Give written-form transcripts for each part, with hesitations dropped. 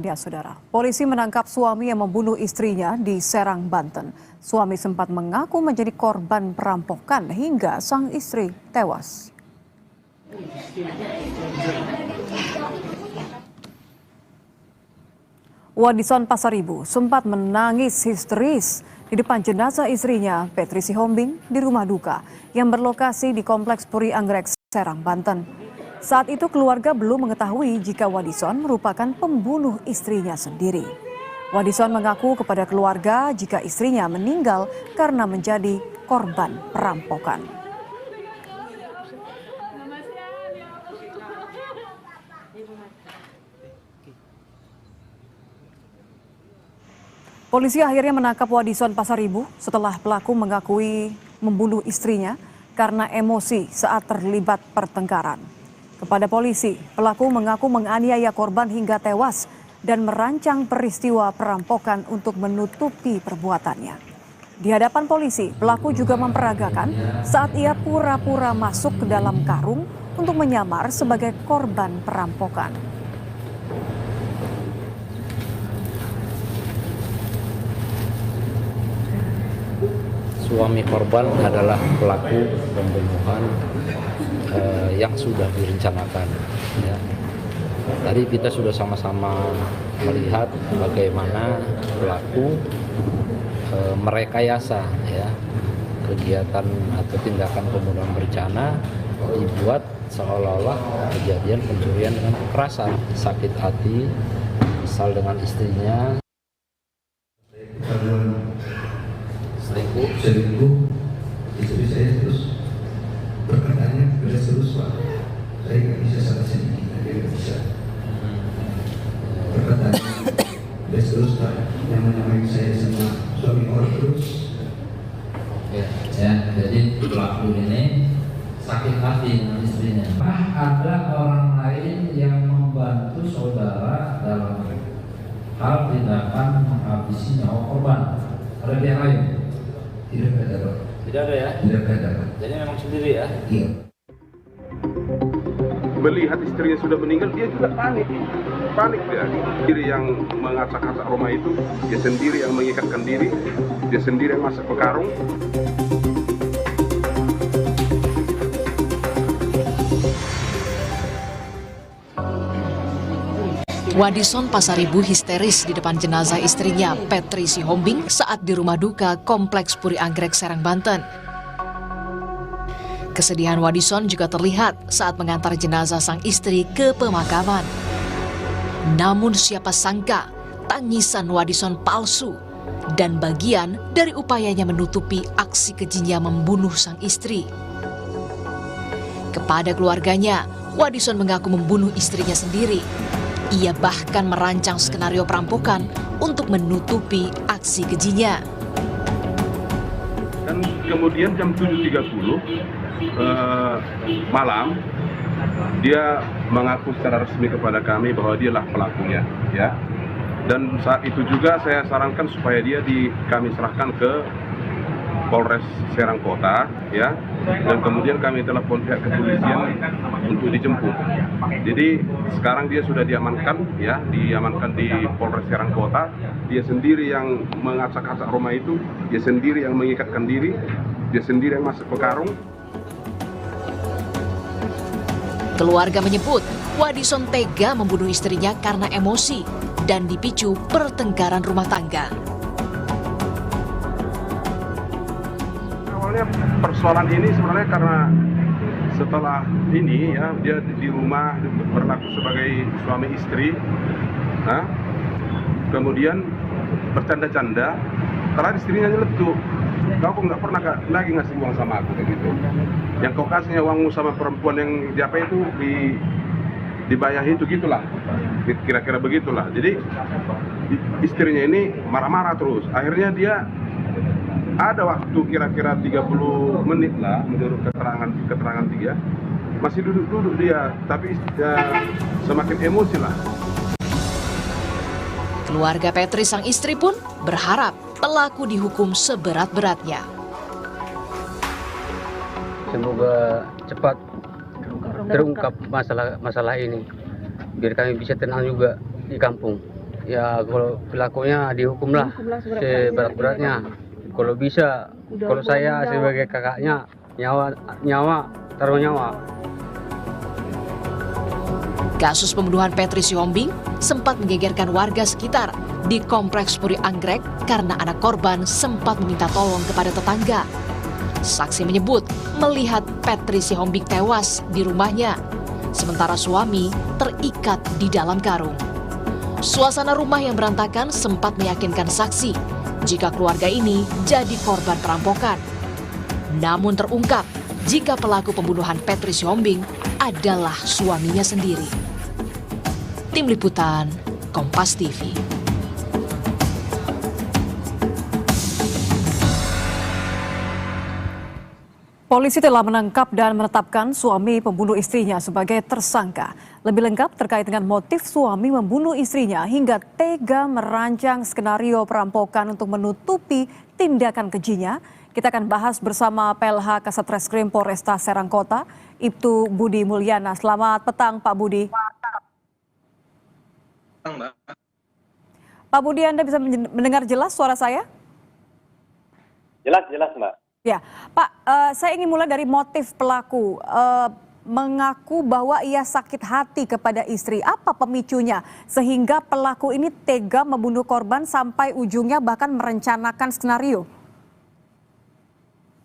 Ya, saudara, polisi menangkap suami yang membunuh istrinya di Serang, Banten. Suami sempat mengaku menjadi korban perampokan hingga sang istri tewas. Wadison Pasaribu sempat menangis histeris di depan jenazah istrinya, Petri Sihombing, di rumah duka yang berlokasi di Kompleks Puri Anggrek, Serang, Banten. Saat itu keluarga belum mengetahui jika Wadison merupakan pembunuh istrinya sendiri. Wadison mengaku kepada keluarga jika istrinya meninggal karena menjadi korban perampokan. Polisi akhirnya menangkap Wadison Pasaribu setelah pelaku mengakui membunuh istrinya karena emosi saat terlibat pertengkaran. Kepada polisi, pelaku mengaku menganiaya korban hingga tewas dan merancang peristiwa perampokan untuk menutupi perbuatannya. Di hadapan polisi, pelaku juga memperagakan saat ia pura-pura masuk ke dalam karung untuk menyamar sebagai korban perampokan. Suami korban adalah pelaku pembunuhan yang sudah direncanakan. Ya. Tadi kita sudah sama-sama melihat bagaimana pelaku merekayasa ya kegiatan atau tindakan pembunuhan berencana dibuat seolah-olah kejadian pencurian dengan kekerasan, sakit hati, kesal dengan istrinya. Selingkuh, istri saya terus perkataannya beres terus Pak. Saya nggak bisa salah sedikit, dia nggak bisa. Perkataannya beres terus Pak. Yang saya sama suami orang terus. Ya, jadi pelaku ini sakit hati dengan istrinya. Ada orang lain yang membantu saudara dalam hal tindakan menghabisi nyawa korban. Ada pihak lain? Tidak ada Pak. Tidak ada ya? Tidak ada Pak. Jadi memang sendiri ya? Iya. Melihat istrinya sudah meninggal, dia juga panik dia. Diri yang mengacak-acak rumah itu, dia sendiri yang mengikatkan diri, dia sendiri yang masuk ke karung. Wadison Pasaribu histeris di depan jenazah istrinya, Petri Sihombing, saat di rumah duka Kompleks Puri Anggrek, Serang, Banten. Kesedihan Wadison juga terlihat saat mengantar jenazah sang istri ke pemakaman. Namun siapa sangka, tangisan Wadison palsu dan bagian dari upayanya menutupi aksi kejinya membunuh sang istri. Kepada keluarganya, Wadison mengaku membunuh istrinya sendiri. Ia bahkan merancang skenario perampokan untuk menutupi aksi kejinya. Dan kemudian jam 7.30 malam, dia mengaku secara resmi kepada kami bahwa dialah pelakunya, ya. Dan saat itu juga saya sarankan supaya kami serahkan ke Polres Serang Kota, ya. Dan kemudian kami telepon pihak kepolisian untuk dijemput. Jadi sekarang dia sudah diamankan, ya, diamankan di Polres Serang Kota. Dia sendiri yang mengacak-acak rumah itu, dia sendiri yang mengikatkan diri, dia sendiri yang masuk ke karung. Keluarga menyebut Wadison tega membunuh istrinya karena emosi dan dipicu pertengkaran rumah tangga. Awalnya persoalan ini sebenarnya karena setelah ini, ya, dia di rumah berlaku sebagai suami istri, nah, kemudian bercanda-canda, karena istrinya nyeletuk, kau nggak pernah lagi ngasih uang sama aku, kayak gitu. Yang kau kasihnya uangmu sama perempuan yang siapa itu dibayahi itu, gitulah, kira-kira begitulah. Jadi istrinya ini marah-marah terus. Akhirnya dia ada waktu kira-kira 30 menit lah, menurut keterangan dia, masih duduk-duduk dia, tapi semakin emosi lah. Keluarga Petri sang istri pun berharap pelaku dihukum seberat-beratnya. Semoga cepat terungkap masalah ini, biar kami bisa tenang juga di kampung. Ya kalau pelakunya dihukumlah seberat-beratnya. Kalau bisa, kalau saya sebagai kakaknya nyawa taruh nyawa. Kasus pembunuhan Petri Sihombing sempat menggegerkan warga sekitar di Kompleks Puri Anggrek karena anak korban sempat meminta tolong kepada tetangga. Saksi menyebut melihat Petri Sihombing tewas di rumahnya, sementara suami terikat di dalam karung. Suasana rumah yang berantakan sempat meyakinkan saksi jika keluarga ini jadi korban perampokan. Namun terungkap jika pelaku pembunuhan Petri Sihombing adalah suaminya sendiri. Tim Liputan, Kompas TV. Polisi telah menangkap dan menetapkan suami pembunuh istrinya sebagai tersangka. Lebih lengkap terkait dengan motif suami membunuh istrinya hingga tega merancang skenario perampokan untuk menutupi tindakan kejinya. Kita akan bahas bersama PLH Kasatreskrim Polresta Serang Kota, Ibtu Budi Mulyana. Selamat petang, Pak Budi. Pak Budi, Anda bisa mendengar jelas suara saya? Jelas, Mbak. Ya, Pak, saya ingin mulai dari motif pelaku. Mengaku bahwa ia sakit hati kepada istri. Apa pemicunya sehingga pelaku ini tega membunuh korban sampai ujungnya bahkan merencanakan skenario?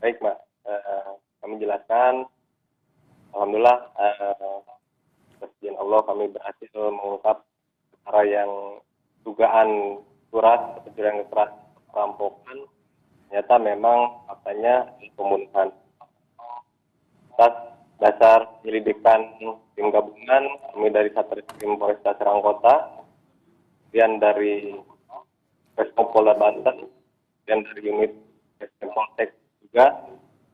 Baik, Mbak. Kami jelaskan. Alhamdulillah, izin Allah kami berhasil mengungkap perkara yang dugaan surat pencurian keras perampokan. Ternyata memang faktanya pembunuhan. Atas dasar penyelidikan tim gabungan, kami dari Satreskrim Polresta Serang Kota, kemudian dari Reskrim Polda Banten, dan dari unit Reskrim Polsek juga,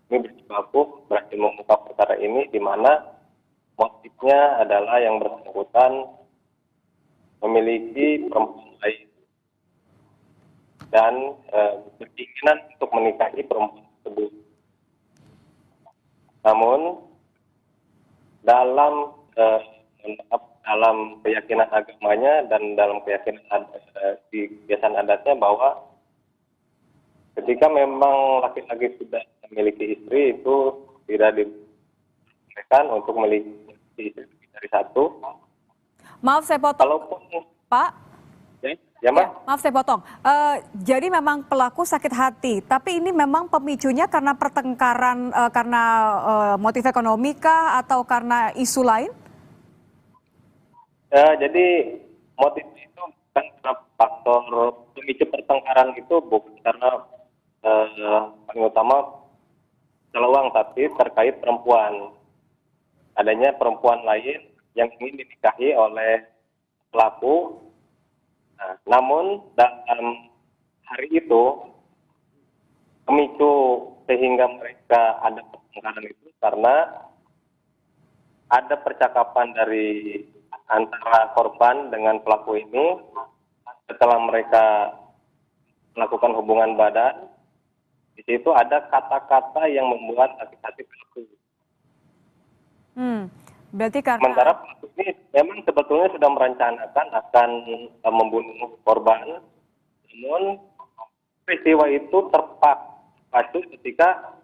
kami berjibaku berhasil mengungkap perkara ini, di mana motifnya adalah yang bersangkutan memiliki perempuan lain dan berkeinginan untuk menikahi perempuan tersebut. Namun dalam keyakinan agamanya dan dalam keyakinan di kebiasaan adatnya bahwa ketika memang laki-laki sudah memiliki istri itu tidak dibolehkan untuk memiliki istri lebih dari satu. Maaf saya potong, Kalaupun Pak. ya Mbak. Maaf saya potong. Jadi memang pelaku sakit hati, tapi ini memang pemicunya karena pertengkaran, karena motif ekonomi kah atau karena isu lain? Jadi motif itu bukan karena faktor pemicu pertengkaran, itu bukan karena paling utama peluang, tapi terkait perempuan. Adanya perempuan lain yang ingin dinikahi oleh pelaku. Nah, namun dalam hari itu pemicu sehingga mereka ada pertengkaran itu karena ada percakapan dari antara korban dengan pelaku ini setelah mereka melakukan hubungan badan. Di situ ada kata-kata yang membuat sakit hati pelaku. Berarti karena Sementara pelaku ini memang sebetulnya sudah merencanakan akan membunuh korban, namun peristiwa itu terpacu ketika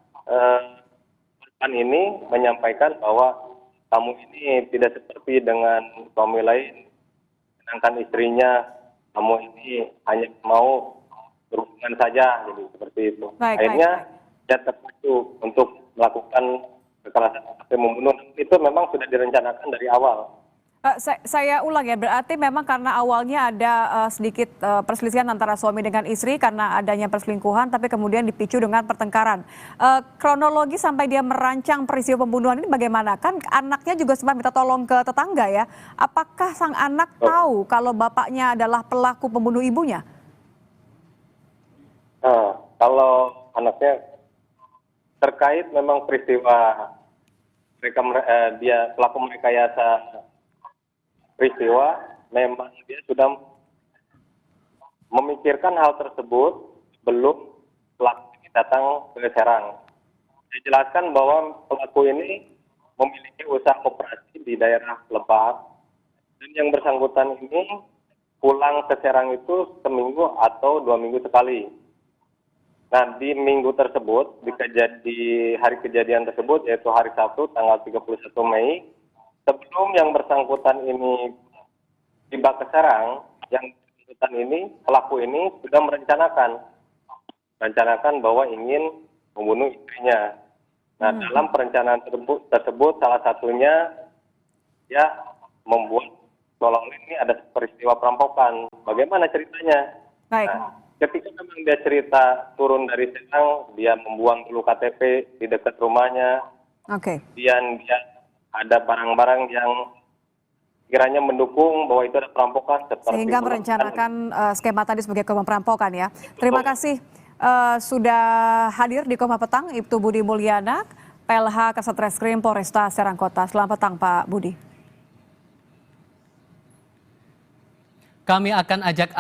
korban ini menyampaikan bahwa kamu ini tidak seperti dengan suami lain, sedangkan istrinya kamu ini hanya mau berhubungan saja, jadi seperti itu. Akhirnya dia terpacu untuk melakukan kekerasan sampai membunuh. Itu memang sudah direncanakan dari awal. Saya ulang ya, berarti memang karena awalnya ada sedikit perselisihan antara suami dengan istri karena adanya perselingkuhan, tapi kemudian dipicu dengan pertengkaran. Kronologi sampai dia merancang peristiwa pembunuhan ini bagaimana? Kan anaknya juga sempat minta tolong ke tetangga ya. Apakah sang anak tahu kalau bapaknya adalah pelaku pembunuh ibunya? Kalau anaknya terkait memang peristiwa mereka dia pelaku merekayasa peristiwa, memang dia sudah memikirkan hal tersebut sebelum pelaku ini datang ke Serang. Saya jelaskan bahwa pelaku ini memiliki usaha koperasi di daerah Lebak, dan yang bersangkutan ini pulang ke Serang itu seminggu atau 2 minggu sekali. Nah, di minggu tersebut, di hari kejadian tersebut, yaitu hari Sabtu tanggal 31 Mei, sebelum yang bersangkutan ini tiba ke Serang, yang bersangkutan ini, pelaku ini sudah merencanakan bahwa ingin membunuh istrinya. Nah, dalam perencanaan tersebut salah satunya ya membuat seolah-olah ini ada peristiwa perampokan. Bagaimana ceritanya? Baik. Nah, ketika memang dia cerita turun dari Serang, dia membuang dulu KTP di dekat rumahnya. Oke. Kemudian dia ada barang-barang yang kiranya mendukung bahwa itu ada perampokan. Sehingga merencanakan skema tadi sebagai korban perampokan ya. Terima kasih sudah hadir di Kompas Petang, Ibtu Budi Mulyana, PLH Kasatreskrim Polresta Serang Kota. Selamat petang Pak Budi. Kami akan ajak